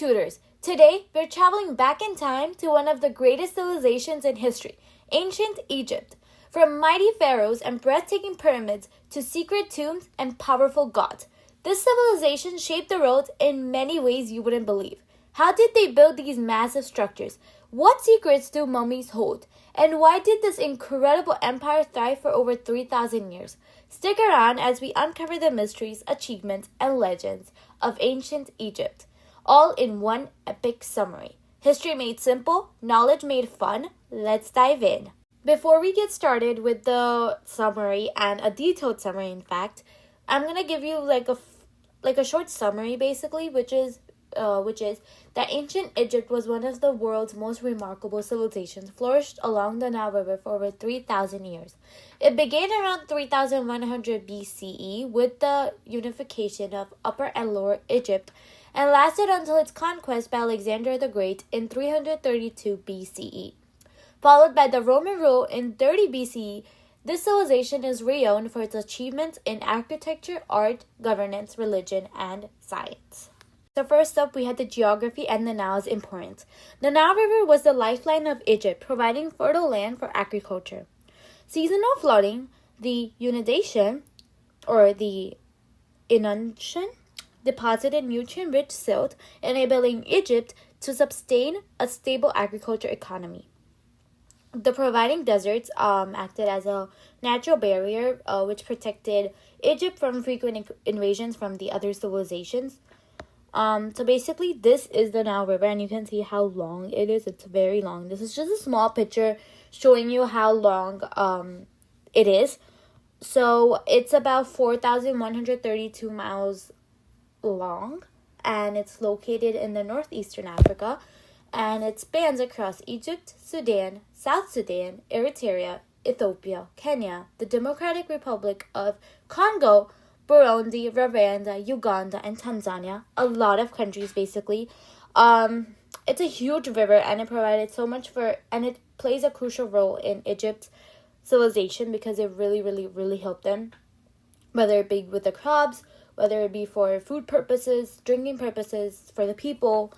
Tutors. Today, we're traveling back in time to one of the greatest civilizations in history, ancient Egypt. From mighty pharaohs and breathtaking pyramids to secret tombs and powerful gods, this civilization shaped the world in many ways you wouldn't believe. How did they build these massive structures? What secrets do mummies hold? And why did this incredible empire thrive for over 3,000 years? Stick around as we uncover the mysteries, achievements, and legends of ancient Egypt, all in one epic summary. History made simple, knowledge made fun. Let's dive in. Before we get started with the summary, and a detailed summary in fact, I'm going to give you like a short summary basically, which is that ancient Egypt was one of the world's most remarkable civilizations, flourished along the Nile River for over 3,000 years. It began around 3,100 BCE with the unification of Upper and Lower Egypt and lasted until its conquest by Alexander the Great in 332 BCE. Followed by the Roman rule in 30 BCE, this civilization is renowned for its achievements in architecture, art, governance, religion, and science. So first up, we had the geography and the Nile's importance. The Nile River was the lifeline of Egypt, providing fertile land for agriculture. Seasonal flooding, the inundation, deposited nutrient-rich silt, enabling Egypt to sustain a stable agriculture economy. The providing deserts acted as a natural barrier which protected Egypt from frequent invasions from the other civilizations. So basically, this is the Nile River, and you can see how long it is. It's very long. This is just a small picture showing you how long it is. So it's about 4,132 miles long, and it's located in the northeastern Africa, and it spans across Egypt, Sudan, South Sudan, Eritrea, Ethiopia, Kenya, the Democratic Republic of Congo, Burundi, Rwanda, Uganda, and Tanzania. A lot of countries, basically. It's a huge river, and it provided so much and it plays a crucial role in Egypt's civilization because it really helped them, whether it be with the crops, whether it be for food purposes, drinking purposes, for the people,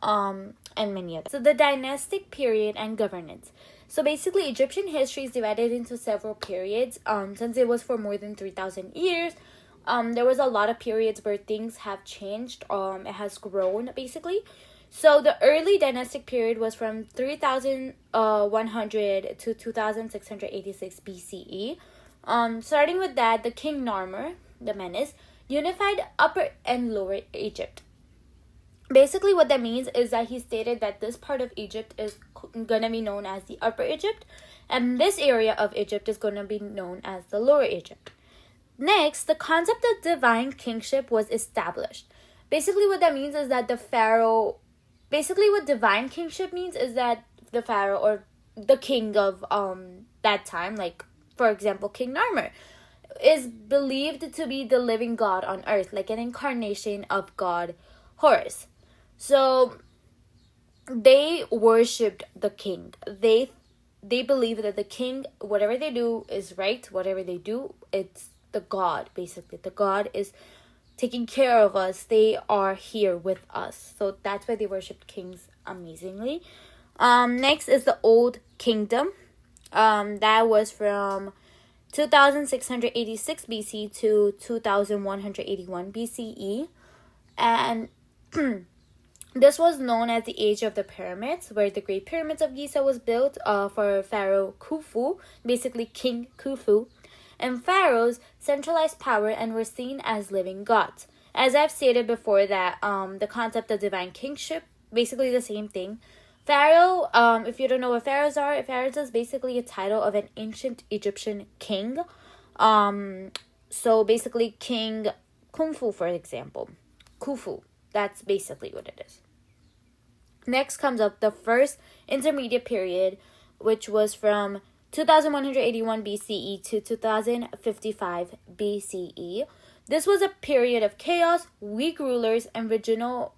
and many others. So the dynastic period and governance. So basically, Egyptian history is divided into several periods. Since it was for more than 3,000 years, there was a lot of periods where things have changed. It has grown, basically. So the early dynastic period was from 3,100 to 2,686 BCE. Starting with that, the King Narmer, the Menes, unified Upper and Lower Egypt. Basically, what that means is that he stated that this part of Egypt is going to be known as the Upper Egypt, and this area of Egypt is going to be known as the Lower Egypt. Next, the concept of divine kingship was established. Basically, what that means is that what divine kingship means is that the pharaoh or the king of that time, like for example, King Narmer, is believed to be the living God on earth, like an incarnation of God Horus. So they worshipped the king. They believe that the king, whatever they do is right. Whatever they do, it's the God, basically. The God is taking care of us. They are here with us. So that's why they worshipped kings amazingly. Next is the Old Kingdom. That was from 2,686 BC to 2,181 BCE. And this was known as the Age of the Pyramids, where the Great Pyramids of Giza was built for Pharaoh Khufu, basically King Khufu. And pharaohs centralized power and were seen as living gods. As I've stated before, that the concept of divine kingship, basically the same thing. Pharaoh, if you don't know what pharaohs are, pharaohs is basically a title of an ancient Egyptian king. So basically King Khufu, for example. Khufu, that's basically what it is. Next comes up the first intermediate period, which was from 2,181 BCE to 2055 BCE. This was a period of chaos, weak rulers, and regional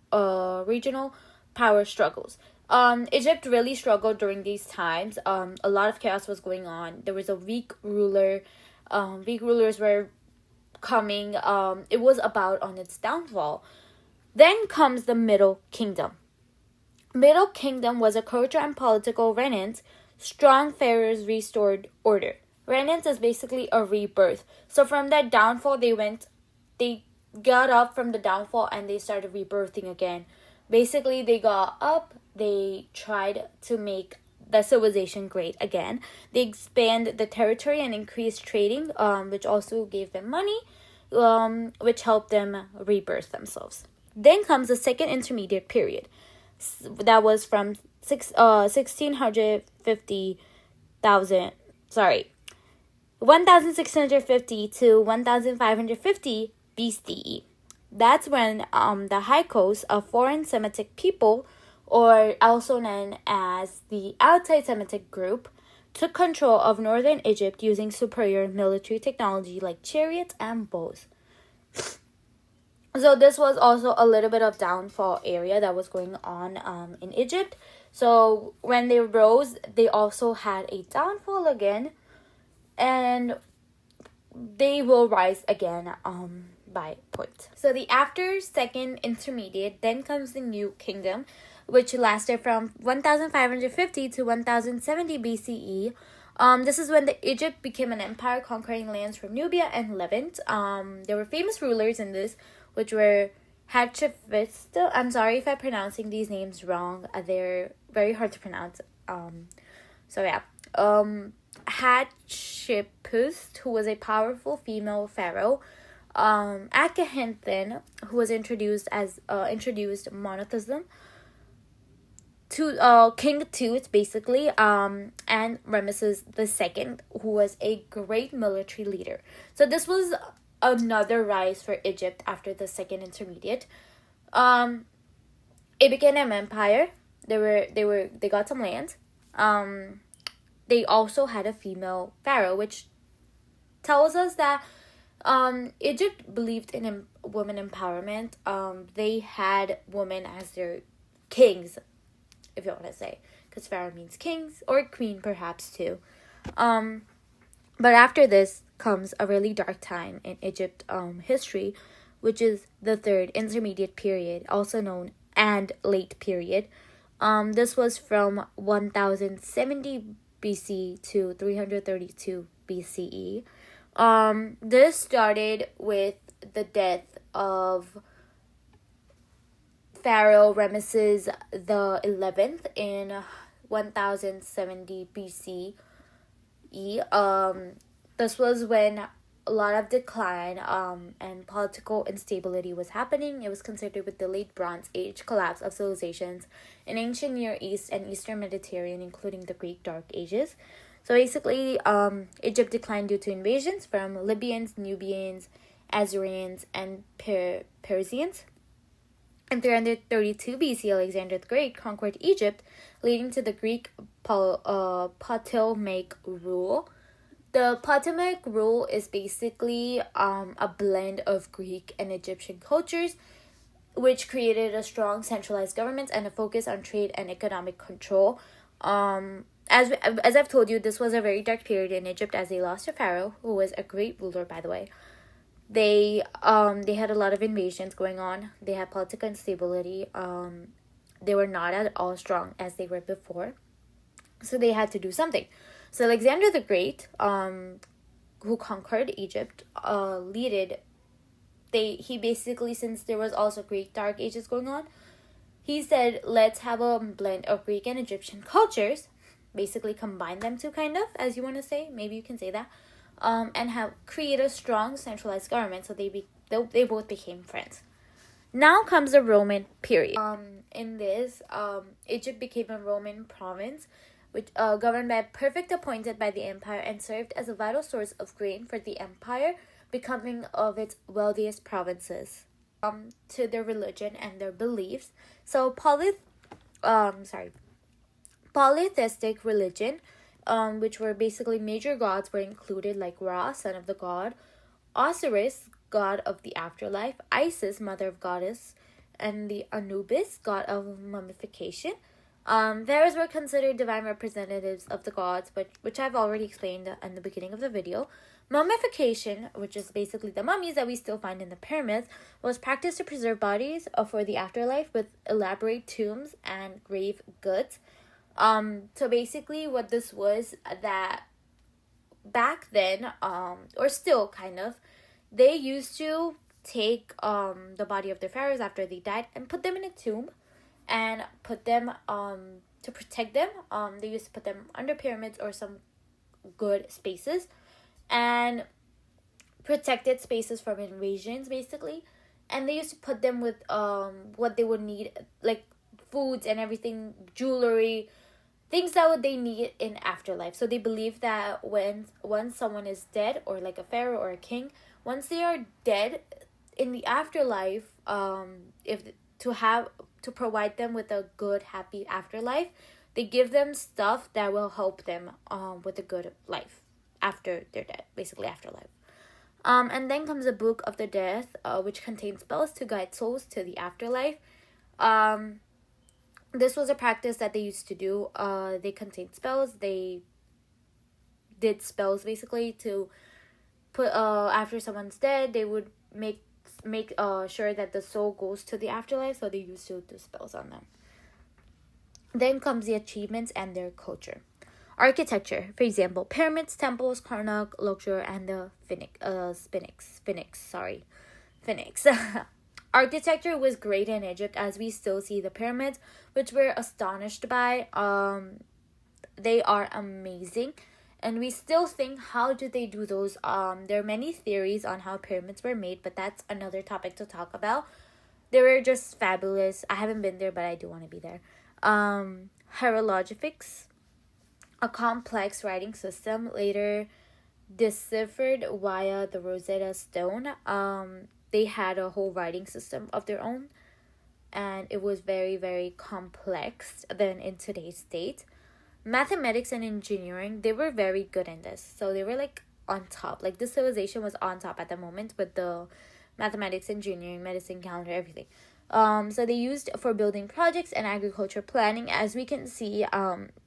power struggles. Egypt really struggled during these times. A lot of chaos was going on. There was a weak ruler. Weak rulers were coming. It was about on its downfall. Then comes the Middle Kingdom. Middle Kingdom was a cultural and political renaissance. Strong pharaohs restored order. Renaissance is basically a rebirth. So from that downfall, they got up from the downfall and they started rebirthing again. Basically, they got up, they tried to make the civilization great again. They expanded the territory and increased trading, which also gave them money, which helped them rebirth themselves. Then comes the second intermediate period. That was from 1650 to 1550 BCE. That's when the Hyksos, a foreign Semitic people, or also known as the outside Semitic group, took control of northern Egypt using superior military technology like chariots and bows. So this was also a little bit of downfall area that was going on in Egypt. So when they rose, they also had a downfall again, and they will rise again by point. So the after second intermediate, then comes the New Kingdom, which lasted from 1550 to 1070 BCE. This is when the Egypt became an empire, conquering lands from Nubia and Levant. There were famous rulers in this, which were Hatshepsut. I'm sorry if I'm pronouncing these names wrong. They're very hard to pronounce. Hatshepsut, who was a powerful female pharaoh. Akhenaten, who was introduced monotheism. King Tut, basically, and Ramesses II, who was a great military leader. So this was another rise for Egypt after the second intermediate. It became an empire. They got some land. They also had a female pharaoh, which tells us that Egypt believed in women empowerment. They had women as their kings, if you want to say, because pharaoh means kings or queen perhaps too. But after this comes a really dark time in Egypt history, which is the third intermediate period, also known and late period. This was from 1070 BC to 332 BCE. This started with the death of Pharaoh Ramesses the 11th in 1070 BCE. This was when a lot of decline and political instability was happening. It was considered with the late Bronze Age collapse of civilizations in ancient Near East and Eastern Mediterranean, including the Greek Dark Ages. So basically, Egypt declined due to invasions from Libyans, Nubians, Assyrians, and Persians. In 332 BC, Alexander the Great conquered Egypt, leading to the Greek Ptolemaic rule. The Ptolemaic rule is basically a blend of Greek and Egyptian cultures, which created a strong centralized government and a focus on trade and economic control. As I've told you, this was a very dark period in Egypt as they lost a pharaoh, who was a great ruler, by the way. They had a lot of invasions going on. They had political instability. They were not at all strong as they were before. So they had to do something. So Alexander the Great, who conquered Egypt, he basically, since there was also Greek Dark Ages going on, he said, let's have a blend of Greek and Egyptian cultures, basically combine them two, kind of, as you want to say, maybe you can say that, and create a strong centralized government. So they both became friends. Now comes the Roman period. In this, Egypt became a Roman province, which governed by a prefect appointed by the empire and served as a vital source of grain for the empire, becoming of its wealthiest provinces. To their religion and their beliefs. So polytheistic religion, which were basically major gods, were included, like Ra, son of the god, Osiris, god of the afterlife, Isis, mother of goddess, and the Anubis, god of mummification. Pharaohs were considered divine representatives of the gods, which I've already explained in the beginning of the video. Mummification, which is basically the mummies that we still find in the pyramids, was practiced to preserve bodies for the afterlife with elaborate tombs and grave goods. So basically what this was, that back then, or still kind of, they used to take the body of their pharaohs after they died and put them in a tomb and put them to protect them. They used to put them under pyramids or some good spaces and protected spaces from invasions basically. And they used to put them with what they would need, like foods and everything, jewelry, things that would they need in afterlife. So they believe that once someone is dead, or like a pharaoh or a king, once they are dead in the afterlife, if to provide them with a good happy afterlife, they give them stuff that will help them with a good life after they're dead, basically afterlife. And then comes the Book of the Death, which contains spells to guide souls to the afterlife. This was a practice that they used to do. They contained spells. They did spells basically to put after someone's dead. They would make sure that the soul goes to the afterlife. So they used to do spells on them. Then comes the achievements and their culture. Architecture, for example, pyramids, temples, Karnak, Luxor, and the Sphinx. Architecture was great in Egypt, as we still see the pyramids, which we're astonished by. They are amazing, and we still think, how did they do those? There are many theories on how pyramids were made, but that's another topic to talk about. They were just fabulous. I haven't been there, but I do want to be there. Hieroglyphics, a complex writing system later deciphered via the Rosetta Stone. They had a whole writing system of their own, and it was very, very complex than in today's state. Mathematics and engineering, they were very good in this. So they were like on top. Like this civilization was on top at the moment with the mathematics, engineering, medicine, calendar, everything. So they used for building projects and agriculture planning. As we can see,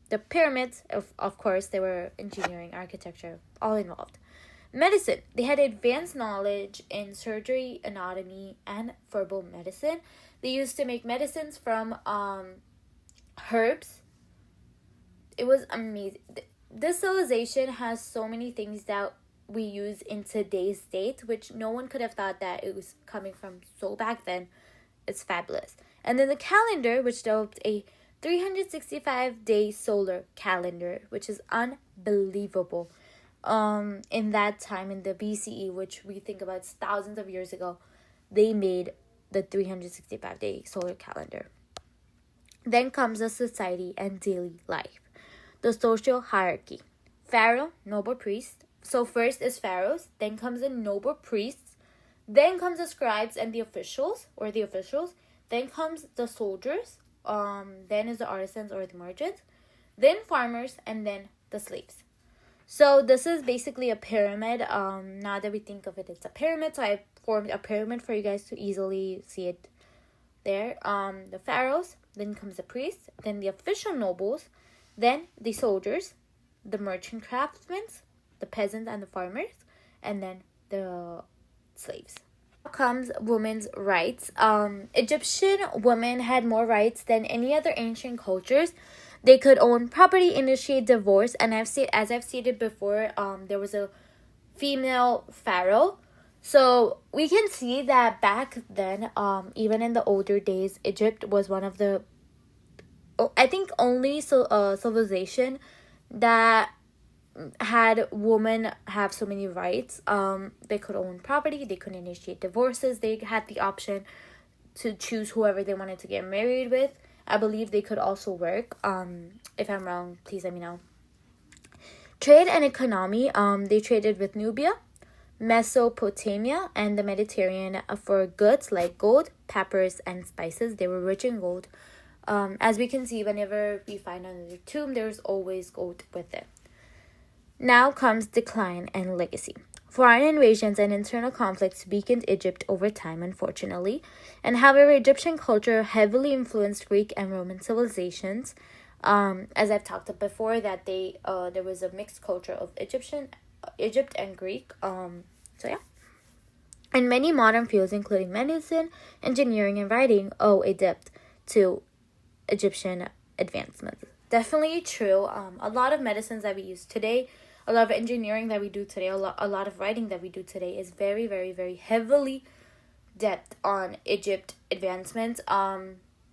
the pyramids, of course, they were engineering, architecture, all involved. Medicine, they had advanced knowledge in surgery, anatomy, and herbal medicine. They used to make medicines from herbs. It was amazing. This civilization has so many things that we use in today's date, which no one could have thought that it was coming from so back then. It's fabulous. And then the calendar, which developed a 365-day solar calendar, which is unbelievable. In that time, in the BCE, which we think about thousands of years ago, they made the 365-day solar calendar. Then comes the society and daily life. The social hierarchy. Pharaoh, noble priest. So first is pharaohs, then comes the noble priests, then comes the scribes and the officials, then comes the soldiers, then is the artisans or the merchants, then farmers, and then the slaves. So this is basically a pyramid. Now that we think of it, it's a pyramid. So I formed a pyramid for you guys to easily see it there. The pharaohs, then comes the priests, then the official nobles, then the soldiers, the merchant craftsmen, the peasants and the farmers, and then the slaves. Now comes women's rights. Egyptian women had more rights than any other ancient cultures. They could own property, initiate divorce, and as I've stated before, there was a female pharaoh. So we can see that back then, even in the older days, Egypt was one of the, I think, only civilization that had women have so many rights. They could own property, they could initiate divorces, they had the option to choose whoever they wanted to get married with. I believe they could also work. If I'm wrong, please let me know. Trade and economy. They traded with Nubia, Mesopotamia, and the Mediterranean for goods like gold, peppers, and spices. They were rich in gold. As we can see, whenever we find another tomb, there's always gold with it. Now comes decline and legacy. Foreign invasions and internal conflicts weakened Egypt over time, unfortunately. And however, Egyptian culture heavily influenced Greek and Roman civilizations. As I've talked about before, that there was a mixed culture of Egyptian Egypt and Greek. So yeah. And many modern fields, including medicine, engineering, and writing, owe a debt to Egyptian advancements. Definitely true. A lot of medicines that we use today, a lot of engineering that we do today, a lot of writing that we do today is very, very, very heavily depth on Egypt advancements.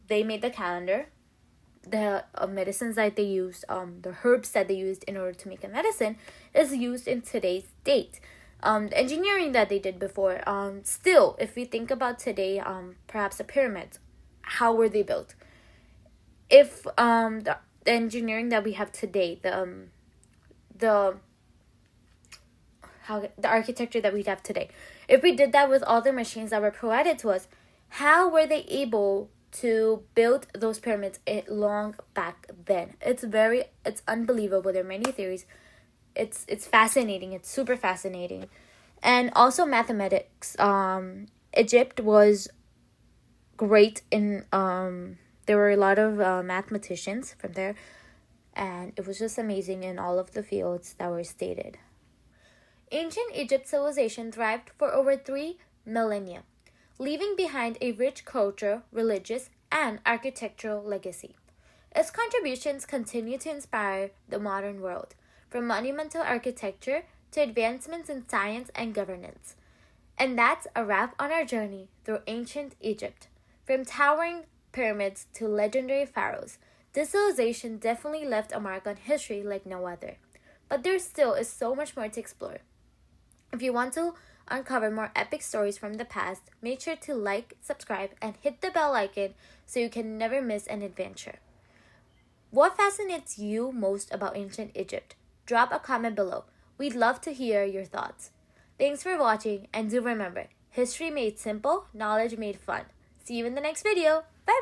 They made the calendar, the medicines that they used, the herbs that they used in order to make a medicine is used in today's date. The engineering that they did before, still, if we think about today, perhaps the pyramids, how were they built? If the engineering that we have today, the architecture that we have today, if we did that with all the machines that were provided to us, how were they able to build those pyramids long back then? It's unbelievable. There are many theories. It's fascinating. It's super fascinating. And also mathematics. Egypt was great in there were a lot of mathematicians from there, and it was just amazing in all of the fields that were stated. Ancient Egypt civilization thrived for over 3 millennia, leaving behind a rich cultural, religious, and architectural legacy. Its contributions continue to inspire the modern world, from monumental architecture to advancements in science and governance. And that's a wrap on our journey through ancient Egypt. From towering pyramids to legendary pharaohs, this civilization definitely left a mark on history like no other. But there still is so much more to explore. If you want to uncover more epic stories from the past, make sure to like, subscribe, and hit the bell icon so you can never miss an adventure. What fascinates you most about ancient Egypt? Drop a comment below. We'd love to hear your thoughts. Thanks for watching, and do remember, history made simple, knowledge made fun. See you in the next video. Bye!